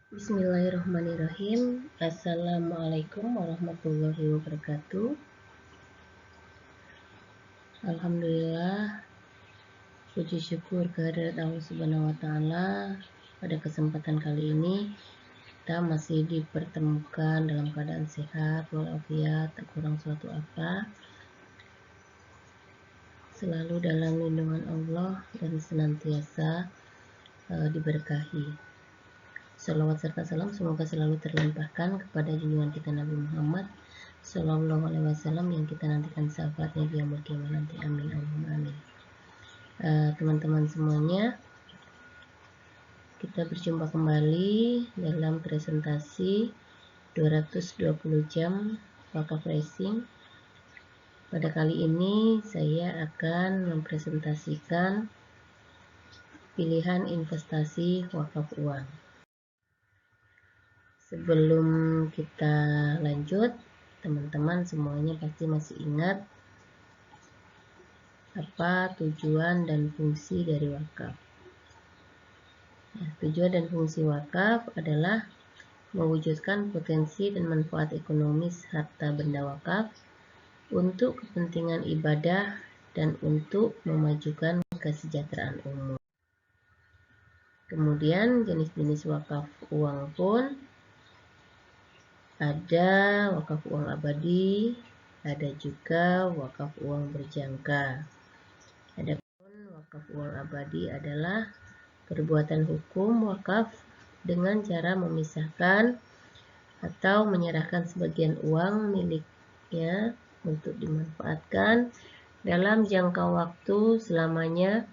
Bismillahirrahmanirrahim. Assalamualaikum warahmatullahi wabarakatuh. Alhamdulillah, puji syukur kehadirat Allah Subhanahu wa Ta'ala. Pada kesempatan kali ini kita masih dipertemukan dalam keadaan sehat walafiat, tak kurang suatu apa, selalu dalam lindungan Allah dan senantiasa diberkahi. Salawat serta salam semoga selalu terlimpahkan kepada junjungan kita Nabi Muhammad Sallallahu Alaihi Wasallam yang kita nantikan syafaatnya di yaumul qiyamah nanti. Amin Allahumma amin. Teman-teman semuanya, kita berjumpa kembali dalam presentasi 220 jam wakaf rising. Pada kali ini saya akan mempresentasikan pilihan investasi wakaf uang. Sebelum kita lanjut, teman-teman semuanya pasti masih ingat apa tujuan dan fungsi dari wakaf. Tujuan dan fungsi wakaf adalah mewujudkan potensi dan manfaat ekonomis harta benda wakaf untuk kepentingan ibadah dan untuk memajukan kesejahteraan umum. Kemudian jenis-jenis wakaf uang pun ada wakaf uang abadi, ada juga wakaf uang berjangka. Adapun wakaf uang abadi adalah perbuatan hukum wakaf dengan cara memisahkan atau menyerahkan sebagian uang miliknya untuk dimanfaatkan dalam jangka waktu selamanya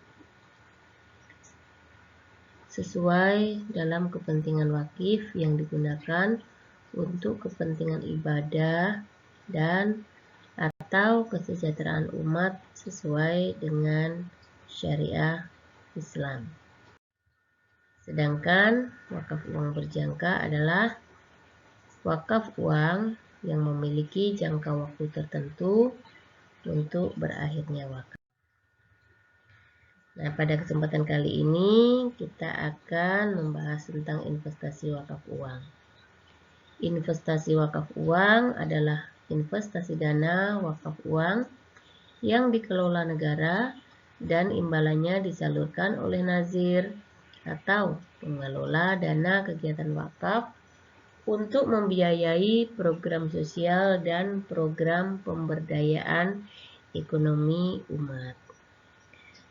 sesuai dalam kepentingan wakif yang digunakan untuk kepentingan ibadah dan atau kesejahteraan umat sesuai dengan syariah Islam. Sedangkan wakaf uang berjangka adalah wakaf uang yang memiliki jangka waktu tertentu untuk berakhirnya wakaf. Nah, pada kesempatan kali ini kita akan membahas tentang investasi wakaf uang. Investasi wakaf uang adalah investasi dana wakaf uang yang dikelola negara dan imbalannya disalurkan oleh nazir atau pengelola dana kegiatan wakaf untuk membiayai program sosial dan program pemberdayaan ekonomi umat.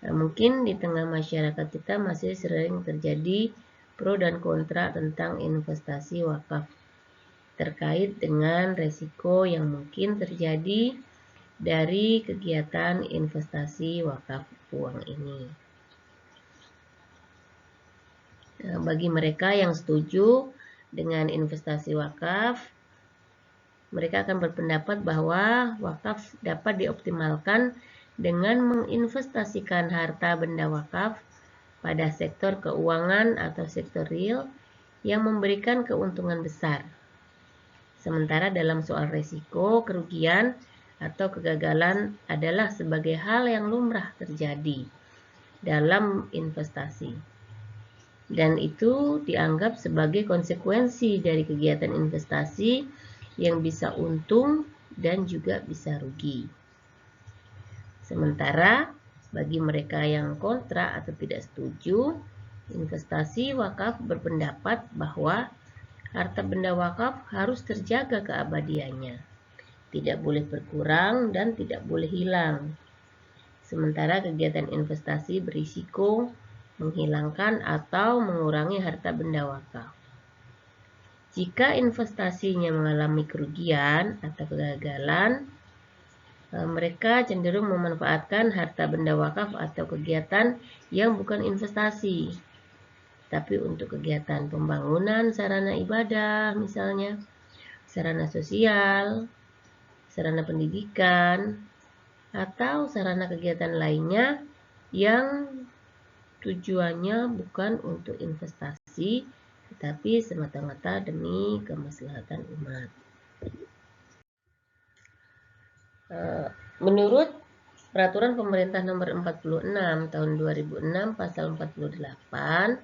Nah, mungkin di tengah masyarakat kita masih sering terjadi pro dan kontra tentang investasi wakaf terkait dengan resiko yang mungkin terjadi dari kegiatan investasi wakaf uang ini. Nah, bagi mereka yang setuju dengan investasi wakaf, mereka akan berpendapat bahwa wakaf dapat dioptimalkan dengan menginvestasikan harta benda wakaf pada sektor keuangan atau sektor real yang memberikan keuntungan besar. Sementara dalam soal resiko, kerugian, atau kegagalan adalah sebagai hal yang lumrah terjadi dalam investasi. Dan itu dianggap sebagai konsekuensi dari kegiatan investasi yang bisa untung dan juga bisa rugi. Sementara bagi mereka yang kontra atau tidak setuju, investasi wakaf berpendapat bahwa harta benda wakaf harus terjaga keabadiannya, tidak boleh berkurang dan tidak boleh hilang. Sementara kegiatan investasi berisiko menghilangkan atau mengurangi harta benda wakaf. Jika investasinya mengalami kerugian atau kegagalan, mereka cenderung memanfaatkan harta benda wakaf atau kegiatan yang bukan investasi, tapi untuk kegiatan pembangunan sarana ibadah misalnya, sarana sosial, sarana pendidikan, atau sarana kegiatan lainnya yang tujuannya bukan untuk investasi, tetapi semata-mata demi kemaslahatan umat. Menurut Peraturan Pemerintah Nomor 46 Tahun 2006 Pasal 48,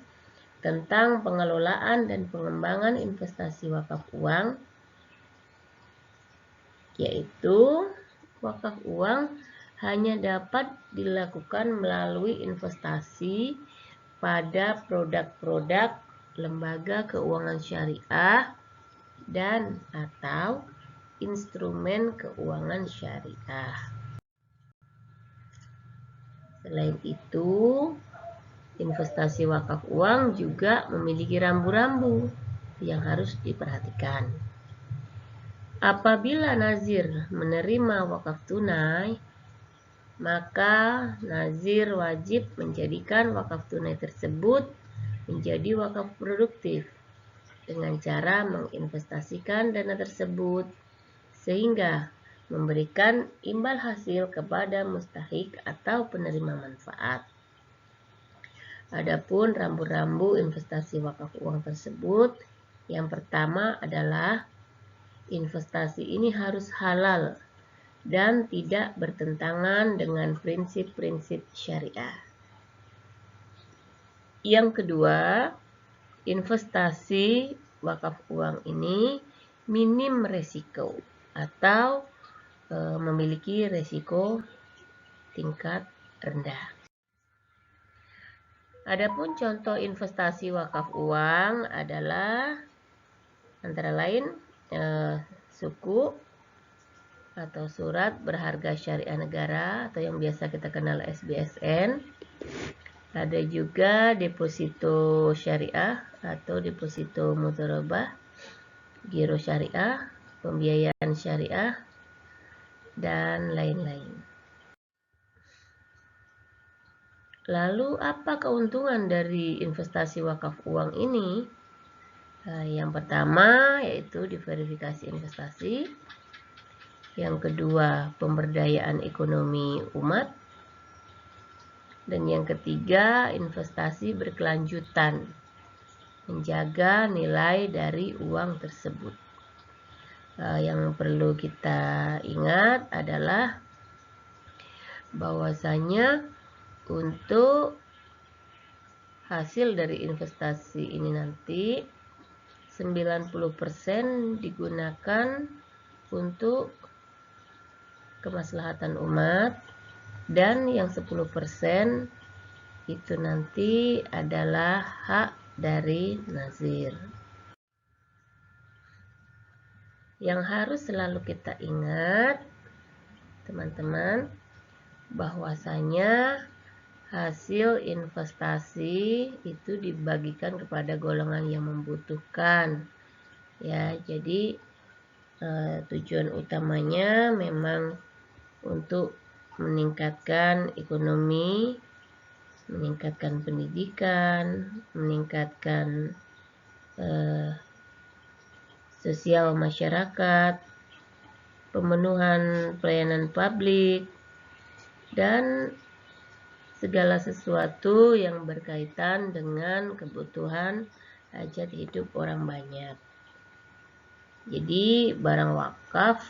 tentang pengelolaan dan pengembangan investasi wakaf uang, yaitu wakaf uang hanya dapat dilakukan melalui investasi pada produk-produk lembaga keuangan syariah dan atau instrumen keuangan syariah. Selain itu, investasi wakaf uang juga memiliki rambu-rambu yang harus diperhatikan. Apabila nazir menerima wakaf tunai, maka nazir wajib menjadikan wakaf tunai tersebut menjadi wakaf produktif dengan cara menginvestasikan dana tersebut sehingga memberikan imbal hasil kepada mustahik atau penerima manfaat. Adapun rambu-rambu investasi wakaf uang tersebut, yang pertama adalah investasi ini harus halal dan tidak bertentangan dengan prinsip-prinsip syariah. Yang kedua, investasi wakaf uang ini minim resiko atau memiliki resiko tingkat rendah. Adapun contoh investasi wakaf uang adalah antara lain suku atau surat berharga syariah negara atau yang biasa kita kenal SBSN. Ada juga deposito syariah atau deposito mudharabah, giro syariah, pembiayaan syariah, dan lain-lain. Lalu apa keuntungan dari investasi wakaf uang ini? Yang pertama yaitu diverifikasi investasi. Yang kedua, pemberdayaan ekonomi umat. Dan yang ketiga, investasi berkelanjutan, menjaga nilai dari uang tersebut. Yang perlu kita ingat adalah bahwasanya untuk hasil dari investasi ini nanti 90% digunakan untuk kemaslahatan umat dan yang 10% itu nanti adalah hak dari nazir. Yang harus selalu kita ingat, teman-teman, bahwasanya hasil investasi itu dibagikan kepada golongan yang membutuhkan. Ya, jadi tujuan utamanya memang untuk meningkatkan ekonomi, meningkatkan pendidikan, meningkatkan sosial masyarakat, pemenuhan pelayanan publik, dan segala sesuatu yang berkaitan dengan kebutuhan hajat hidup orang banyak. Jadi barang wakaf,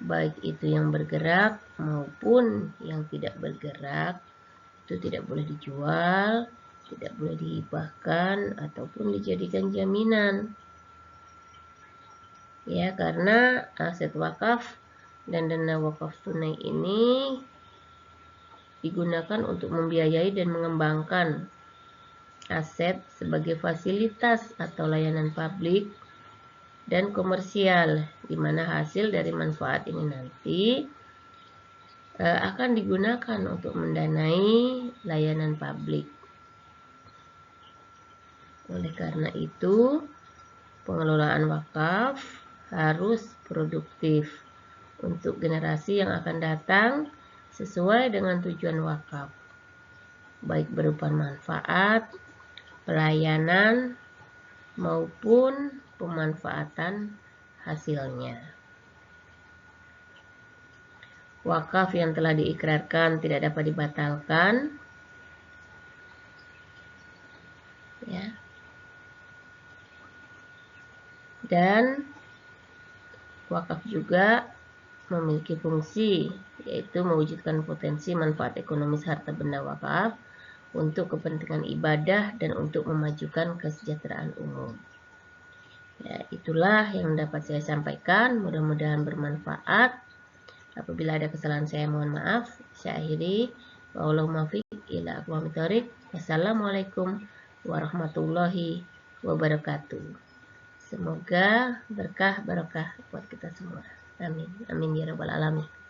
baik itu yang bergerak maupun yang tidak bergerak, itu tidak boleh dijual, tidak boleh dihibahkan, ataupun dijadikan jaminan. Ya, karena aset wakaf dan dana wakaf tunai ini digunakan untuk membiayai dan mengembangkan aset sebagai fasilitas atau layanan publik dan komersial, di mana hasil dari manfaat ini nanti akan digunakan untuk mendanai layanan publik. Oleh karena itu, pengelolaan wakaf harus produktif untuk generasi yang akan datang sesuai dengan tujuan wakaf, baik berupa manfaat, pelayanan, maupun pemanfaatan hasilnya. Wakaf yang telah diikrarkan tidak dapat dibatalkan. Ya. Dan wakaf juga memiliki fungsi, yaitu mewujudkan potensi manfaat ekonomis harta benda wakaf untuk kepentingan ibadah dan untuk memajukan kesejahteraan umum. Ya, itulah yang dapat saya sampaikan. Mudah-mudahan bermanfaat. Apabila ada kesalahan saya mohon maaf. Saya akhiri. Wallahu muwaffiq ila aqwamit thoriq. Wassalamualaikum warahmatullahi wabarakatuh. Semoga berkah barokah buat kita semua. Amin. Amin ya rabbal alamin.